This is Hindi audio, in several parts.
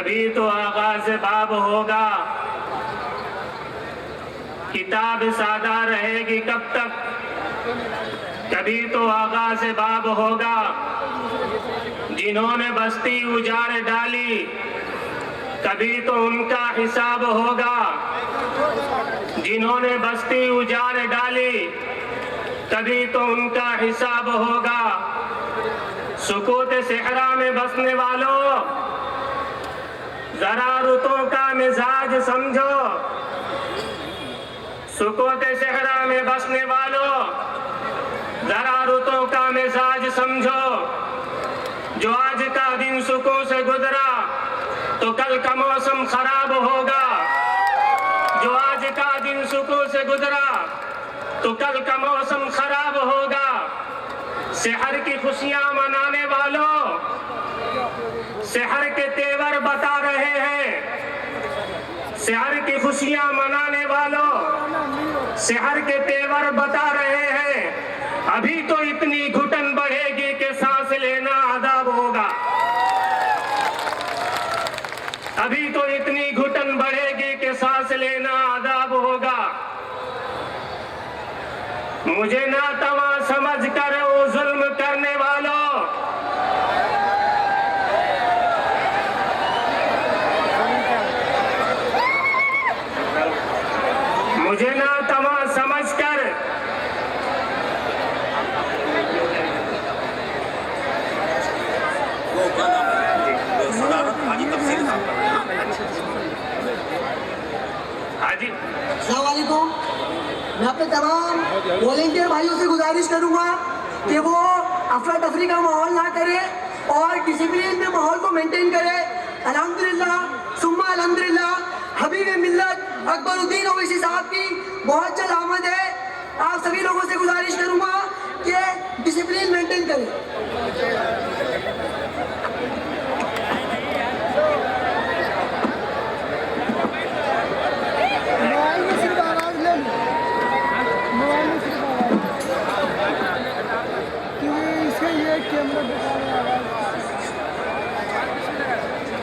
तभी तो आगाज बाब होगा। किताब सादा रहेगी कब तक, तभी तो आगाज बाब होगा। जिन्होंने बस्ती उजाड़ डाली, कभी तो उनका हिसाब होगा। जिन्होंने बस्ती उजाड़ डाली, कभी तो उनका हिसाब होगा। सुकूत सहरा में बसने वालों, जरा रुतों का मिजाज समझो। सुकूत सहरा में बसने वालों, जरा रुतों का मिजाज समझो। जो आज का दिन सुकून से गुजरा, तो कल का मौसम खराब होगा। जो आज का दिन सुकून से गुजरा, तो कल का मौसम खराब होगा। शहर की खुशियां मनाने वालों, शहर के तेवर बता रहे हैं। शहर की खुशियां मनाने वालों, शहर के तेवर बता रहे हैं। अभी तो इतनी घुटन बढ़ेगी कि सांस लेना अदाब होगा। अभी तो इतनी घुटन बढ़ेगी कि सांस लेना अदाब होगा। मुझे ना तवा समझ कर वो जुल्म करने वालों, मुझे ना तवा समझ कर हाजी। अस्सलाम वालेकुम। मैं अपने तमाम वॉलेंटियर भाइयों से गुजारिश करूंगा कि वो अफरा तफरी का माहौल ना करे और डिसिप्लिन में माहौल को मेंटेन करे। अल्हम्दुलिल्लाह सुम्मा अल्हम्दुलिल्लाह हबीब मिल्लत अकबरुद्दीन ओवैसी साहब की बहुत जल्द आमद है। आप सभी लोगों से गुजारिश करूंगा कि डिसिप्लिन मेंटेन करें।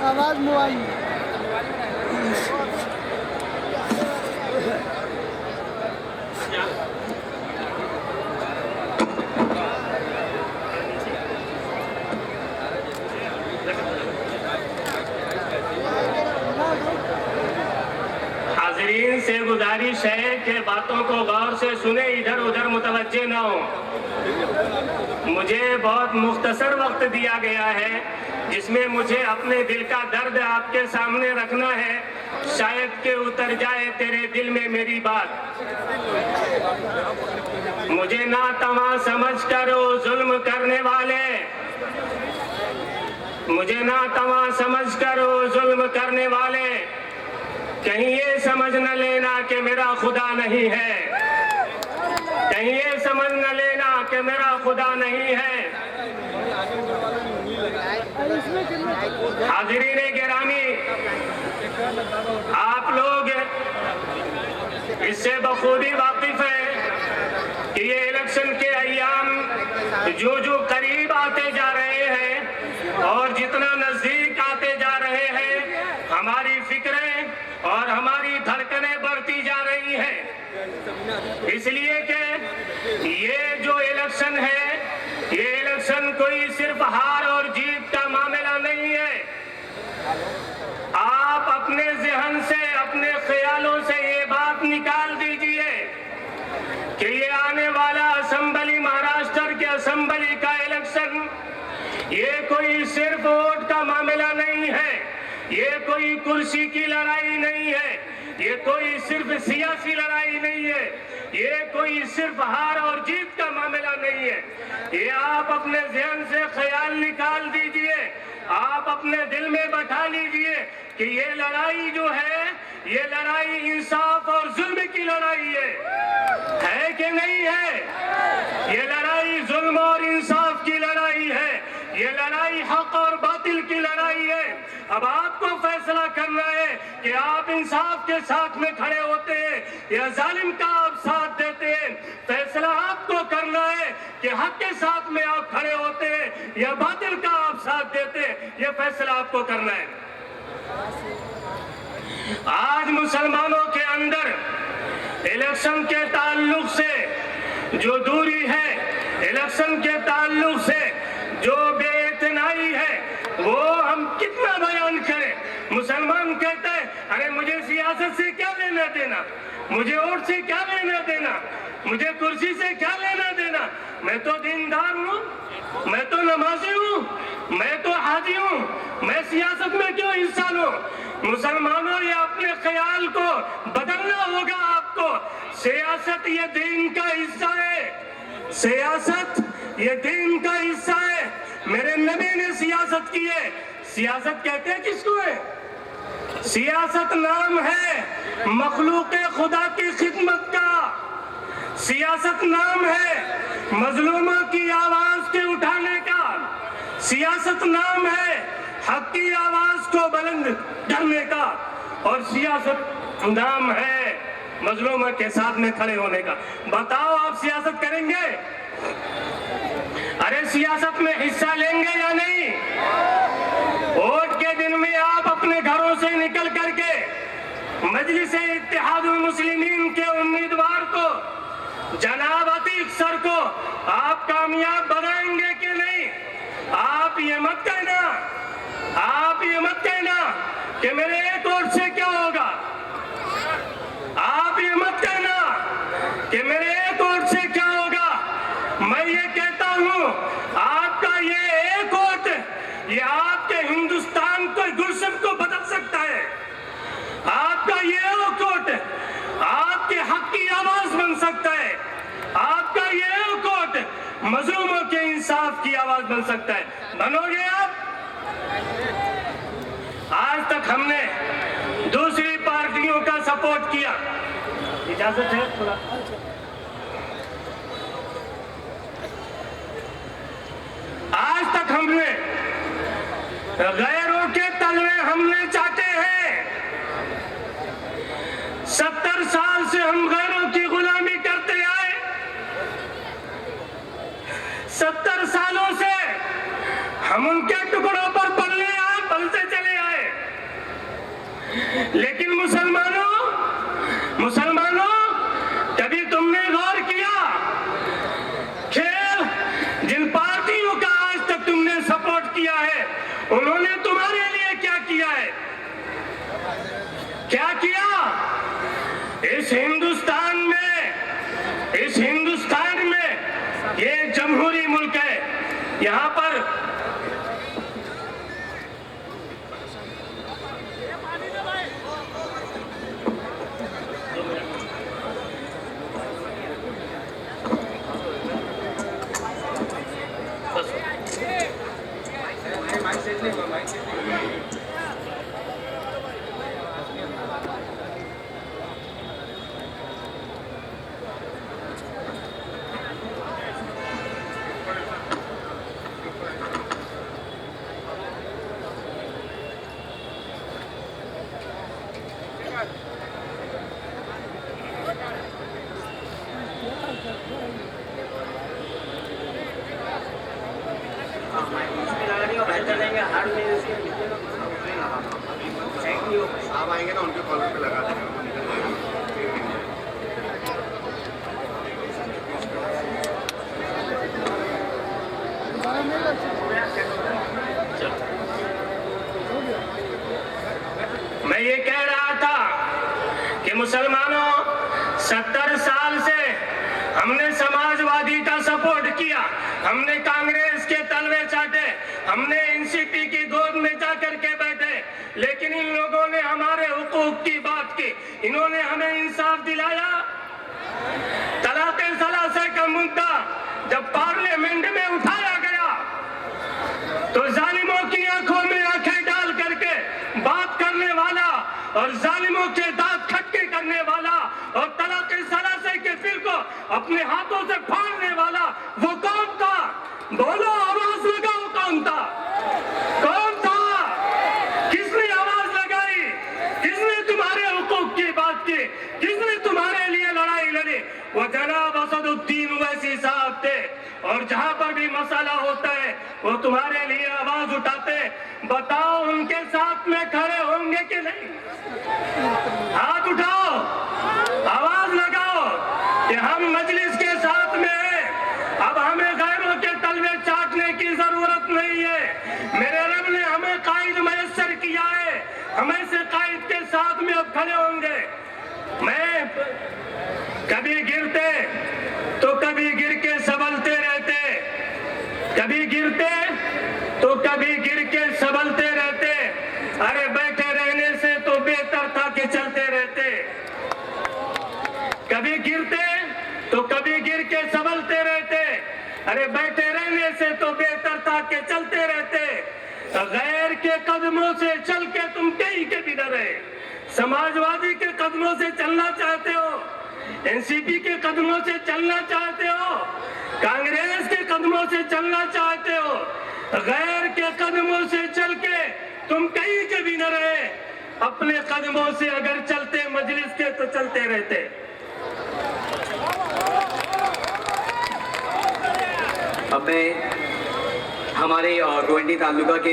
आवाज मोबाइल हाज़रीन से गुजारिश है कि बातों को गौर से सुने, इधर उधर मुतवज्जे न हो। मुझे बहुत मुख्तसर वक्त दिया गया है जिसमें मुझे अपने दिल का दर्द आपके सामने रखना है। शायद के उतर जाए तेरे दिल में मेरी बात। मुझे ना तवा समझ कर वो जुल्म करने वाले, मुझे ना तवा समझ कर वो जुल्म करने वाले, कहीं ये समझ न लेना कि मेरा खुदा नहीं है। कहीं ये समझ न लेना कि मेरा खुदा नहीं है। हाज़रीन गिरामी, आप लोग इससे बखूबी वाकिफ हैं कि ये इलेक्शन के अय्याम जो करीब आते जा रहे हैं और जितना नजदीक आते जा रहे हैं, हमारी फिक्रें और हमारी धड़कनें बढ़ती जा रही हैं। इसलिए कि ये जो इलेक्शन है, ये इलेक्शन कोई सिर्फ हार और जीत का मामला नहीं है। आप अपने ज़हन से, अपने ख्यालों से ये बात निकाल दीजिए कि ये आने वाला असेंबली, महाराष्ट्र के असेंबली का इलेक्शन, ये कोई सिर्फ वोट का मामला नहीं है। ये कोई कुर्सी की लड़ाई नहीं है। ये कोई सिर्फ सियासी लड़ाई नहीं है। ये कोई सिर्फ हार और जीत का मामला नहीं है। ये आप अपने ज़हन से ख्याल निकाल दीजिए, आप अपने दिल में बैठा लीजिए कि ये लड़ाई जो है, ये लड़ाई इंसाफ और जुल्म की लड़ाई है कि नहीं है? ये लड़ाई जुल्म और इंसाफ की लड़ाई है। ये लड़ाई हक और बातिल की लड़ाई है। अब आपको फैसला करना है कि आप इंसाफ के साथ में खड़े होते हैं या जालिम का आप साथ देते हैं। फैसला आपको करना है कि हक के साथ में आप खड़े होते हैं या बातिल का आप साथ देते हैं। यह फैसला आपको करना है। इलेक्शन के ताल्लुक से जो दूरी है, इलेक्शन के ताल्लुक से जो बेइतनाई है, वो हम कितना बयान करें। मुसलमान कहते हैं अरे मुझे सियासत से क्या लेना देना, मुझे वोट से क्या लेना देना, मुझे कुर्सी से क्या लेना देना, मैं तो दीनदार हूँ, मैं तो नमाजी हूँ, मैं तो हाजी हूँ, मैं सियासत में क्यों हिस्सा लूं। मुसलमानों, ये अपने ख्याल को बदलना होगा आपको। सियासत ये दीन का हिस्सा है, सियासत ये दीन का हिस्सा है। मेरे नबी ने सियासत की है। सियासत कहते हैं किसको है? सियासत नाम है मखलूक खुदा की खिदमत का, सियासत नाम है मजलूमों की आवाज के उठाने का, सियासत नाम है हक की आवाज को बुलंद करने का, और सियासत नाम है मजलूमों के साथ में खड़े होने का। बताओ आप सियासत करेंगे? अरे सियासत में हिस्सा लेंगे या नहीं? वोट के दिन में आप अपने घरों से निकल करके मजलिस-ए इत्तेहादुल मुस्लिमीन के उम्मीदवार को, जनाब अतीक सर को आप कामयाब बनाएंगे कि नहीं? आप ये मत कहना, आप ये मत कहना कि मेरे एक वोट से क्या होगा। आप ये मत कहना कि मेरे एक वोट से क्या होगा। मैं ये कहता हूँ आपका ये एक वोट, ये आपके हिंदुस्तान को, गुलशन को बदल सकता है। आपका ये एक वोट आपके हक की आवाज बन सकता है। आपका ये एक वोट मजलूमों के इंसाफ की आवाज बन सकता है। बनोगे आप? आज तक हमने दूसरी पार्टियों का सपोर्ट किया। इजाजत है थोड़ा? आज तक हमने गैरों के तलवे हमने चाटे हैं। 70 साल से हम गैरों की गुलामी करते आए। 70 सालों से हम उनके टुकड़ों पर पलते चले आए। लेकिन मुसलमानों, कभी तुमने गौर किया कि जिन पार्टियों का आज तक तुमने सपोर्ट किया है, उन्होंने तुम्हारे लिए क्या किया है? क्या किया? इस हिंदुस्तान में ये जमहूरी मुल्क है। यहाँ पर आप आएंगे ना, उनके कॉलर पे लगा देंगे। मैं ये कह रहा था कि मुसलमानों, 70 साल से हमने समाजवादी का सपोर्ट किया, हमने कांग्रेस के तलवे चाटे, हमने एनसीपी की गोद में जाकर के बैठे, लेकिन इन लोगों ने हमारे हुकूक की बात की, इन्होंने हमें इंसाफ दिलाया। तलाक़े सलासे का मुद्दा जब पार्लियामेंट में उठाया गया तो जालिमों की आंखों में आंखें डाल करके बात करने वाला और जालिमों के दांत खटके करने वाला और तलाक़े सलासे के फिर को अपने हाथों से फाड़ने वाला वो कौन था? बोलो, आवाज लगाओ, कौन था? कौन था? किसने आवाज लगाई? किसने तुम्हारे हुकूक की बात की? किसने तुम्हारे लिए लड़ाई लड़ी? वो जनाब असदुद्दीन ओवैसी साहब थे, और जहां पर भी मसला होता है वो तुम्हारे लिए आवाज उठाते। बताओ, उनके साथ में खड़े होंगे कि नहीं? हाथ उठाओ, आवाज लगाओ। कि हम मजलिस के साथ में हैं, अब हमें गैरों के तलवे चाटने की जरूरत नहीं है। मेरे रब ने हमें कायद मयस्सर किया है, हम ऐसे कायद के साथ में अब खड़े होंगे। मैं कभी गिरते तो कभी गिर के संभलते रहते, कभी गिरते तो कभी गिर के संभलते रहते। अरे बैठे रहने से तो बेहतर था कि चलते रहते। कभी गिरते तो कभी गिर के संभलते रहते। अरे बैठे रहने से तो बेहतर था कि चलते रहते। गैर के कदमों से चल के तुम कहीं के भी न रहे। समाजवादी के कदमों से चलना चाहते हो, एनसीपी के कदमों से चलना चाहते हो, कांग्रेस के कदमों से चलना चाहते हो। गैर के कदमों से चल के तुम कहीं के भी न रहे। अपने कदमों से अगर चलते मजलिस के तो चलते रहते। अब मैं हमारे गोविंदी तालुका के